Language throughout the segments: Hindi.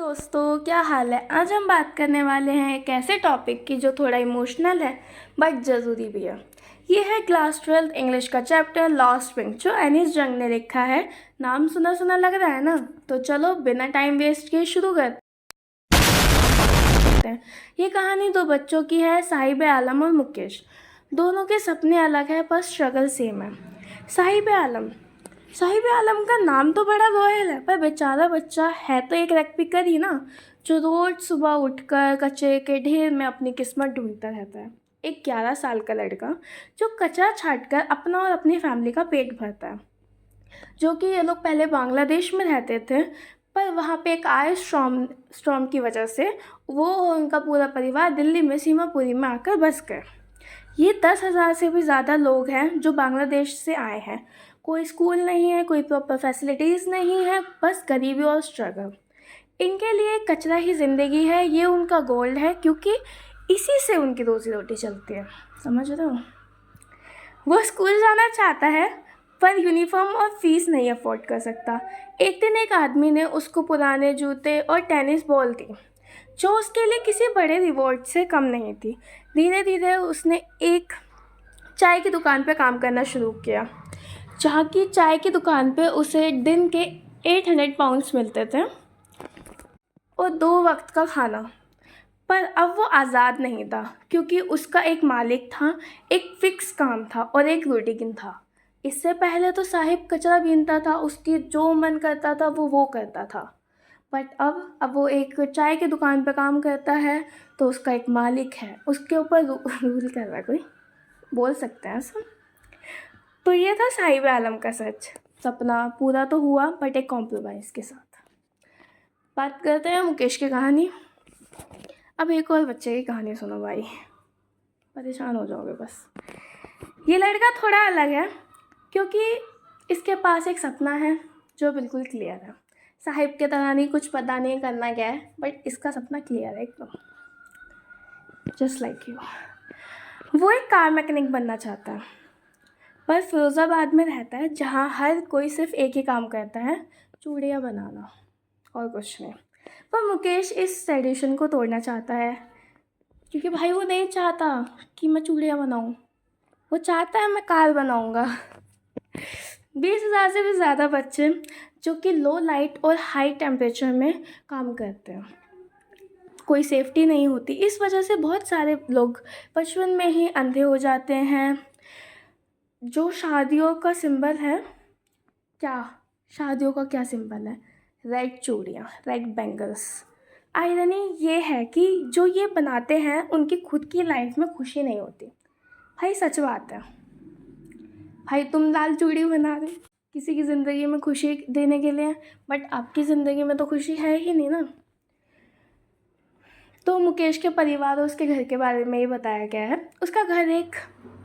दोस्तों, क्या हाल है। आज हम बात करने वाले हैं एक ऐसे टॉपिक की जो थोड़ा इमोशनल है बट ज़रूरी भी है। ये है क्लास 12 इंग्लिश का चैप्टर लॉस्ट विंग, जो एनिस जंग ने लिखा है। नाम सुना सुना लग रहा है ना, तो चलो बिना टाइम वेस्ट किए शुरू करते हैं। ये कहानी दो बच्चों की है, साहिब आलम और मुकेश। दोनों के सपने अलग है पर स्ट्रगल सेम है। साहिब आलम का नाम तो बड़ा रॉयल है, पर बेचारा बच्चा है तो एक रैकपिकर ही ना, जो रोज सुबह उठकर कचरे के ढेर में अपनी किस्मत ढूंढता रहता है। एक 11 साल का लड़का जो कचरा छांटकर अपना और अपनी फैमिली का पेट भरता है। जो कि ये लोग पहले बांग्लादेश में रहते थे, पर वहाँ पे एक आए स्टॉर्म की वजह से वो और उनका पूरा परिवार दिल्ली में सीमापुरी में आकर बस गए। ये 10,000 से भी ज़्यादा लोग हैं जो बांग्लादेश से आए हैं। कोई स्कूल नहीं है, कोई प्रॉपर फैसिलिटीज़ नहीं है, बस गरीबी और स्ट्रगल। इनके लिए कचरा ही ज़िंदगी है, ये उनका गोल्ड है, क्योंकि इसी से उनकी रोज़ी रोटी चलती है। समझ रहे हो? वो स्कूल जाना चाहता है पर यूनिफॉर्म और फीस नहीं अफोर्ड कर सकता। एक दिन एक आदमी ने उसको पुराने जूते और टेनिस बॉल दी, जो उसके लिए किसी बड़े रिवॉर्ड से कम नहीं थी। धीरे धीरे उसने एक चाय की दुकान पर काम करना शुरू किया, जहाँ की चाय की दुकान पे उसे दिन के 800 पाउंड्स मिलते थे और 2 वक्त का खाना। पर अब वो आज़ाद नहीं था, क्योंकि उसका एक मालिक था, एक फिक्स काम था और एक रूटीन था। इससे पहले तो साहिब कचरा बीनता था, उसकी जो मन करता था वो करता था। बट अब वो एक चाय की दुकान पे काम करता है, तो उसका एक मालिक है, उसके ऊपर रूल कर रहा है कोई, बोल सकते हैं ऐसा। तो ये था साहिब आलम का सच। सपना पूरा तो हुआ बट एक कॉम्प्रोमाइज़ के साथ। बात करते हैं मुकेश की कहानी। अब एक और बच्चे की कहानी सुनो भाई, परेशान हो जाओगे बस। ये लड़का थोड़ा अलग है, क्योंकि इसके पास एक सपना है जो बिल्कुल क्लियर है। साहिब के तरह नहीं, कुछ पता नहीं करना क्या है, बट इसका सपना क्लियर है एकदम, जस्ट लाइक यू। वो एक कार मैकेनिक बनना चाहता है, पर फिरोज़ाबाद में रहता है, जहाँ हर कोई सिर्फ एक ही काम करता है, चूड़ियाँ बनाना और कुछ नहीं। पर मुकेश इस ट्रेडिशन को तोड़ना चाहता है, क्योंकि भाई वो नहीं चाहता कि मैं चूड़ियाँ बनाऊँ, वो चाहता है मैं कार बनाऊँगा। 20,000 से भी ज़्यादा बच्चे जो कि लो लाइट और हाई टेम्परेचर में काम करते हैं, कोई सेफ्टी नहीं होती। इस वजह से बहुत सारे लोग बचपन में ही अंधे हो जाते हैं। जो शादियों का सिंबल है, शादियों का क्या सिंबल है? रेड चूड़ियाँ, रेड बैंगल्स। आयरनी ये है कि जो ये बनाते हैं उनकी खुद की लाइफ में खुशी नहीं होती। भाई सच बात है, भाई तुम लाल चूड़ी बना रहे किसी की ज़िंदगी में खुशी देने के लिए, बट आपकी ज़िंदगी में तो खुशी है ही नहीं ना। तो मुकेश के परिवार और उसके घर के बारे में ये बताया गया है। उसका घर एक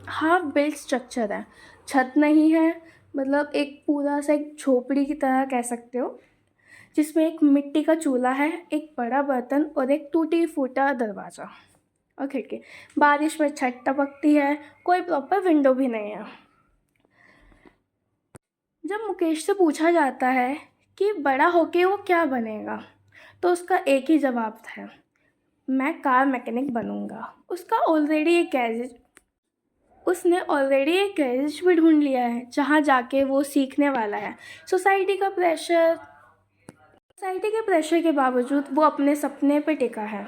हाफ बिल्ट स्ट्रक्चर है, छत नहीं है, मतलब एक पूरा सा एक झोपड़ी की तरह कह सकते हो, जिसमें एक मिट्टी का चूल्हा है, एक बड़ा बर्तन और एक टूटी फूटा दरवाज़ा और खिड़की। बारिश में छत टपकती है, कोई प्रॉपर विंडो भी नहीं है। जब मुकेश से पूछा जाता है कि बड़ा होके वो क्या बनेगा, तो उसका एक ही जवाब था, मैं कार मैकेनिक बनूंगा। उसने ऑलरेडी एक गैरेज भी ढूंढ लिया है, जहाँ जाके वो सीखने वाला है। सोसाइटी के प्रेशर के बावजूद वो अपने सपने पे टिका है।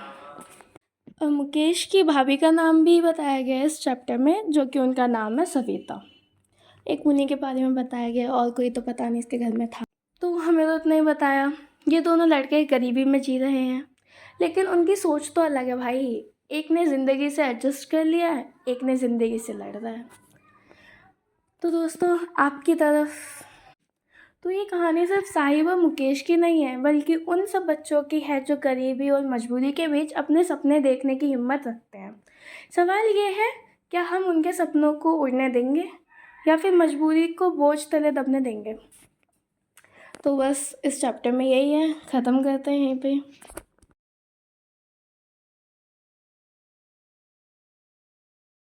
और मुकेश की भाभी का नाम भी बताया गया है इस चैप्टर में, जो कि उनका नाम है सविता। एक उन्हीं के बारे में बताया गया, और कोई तो पता नहीं इसके घर में था, तो हमें तो इतना ही बताया। ये दोनों लड़के गरीबी में जी रहे हैं, लेकिन उनकी सोच तो अलग है भाई। एक ने ज़िंदगी से एडजस्ट कर लिया है, एक ने ज़िंदगी से लड़ रहा है। तो दोस्तों, आपकी तरफ तो ये कहानी सिर्फ साहिब और मुकेश की नहीं है, बल्कि उन सब बच्चों की है जो गरीबी और मजबूरी के बीच अपने सपने देखने की हिम्मत रखते हैं। सवाल ये है, क्या हम उनके सपनों को उड़ने देंगे या फिर मजबूरी को बोझ तले दबने देंगे? तो बस इस चैप्टर में यही है, ख़त्म करते हैं यहीं पे।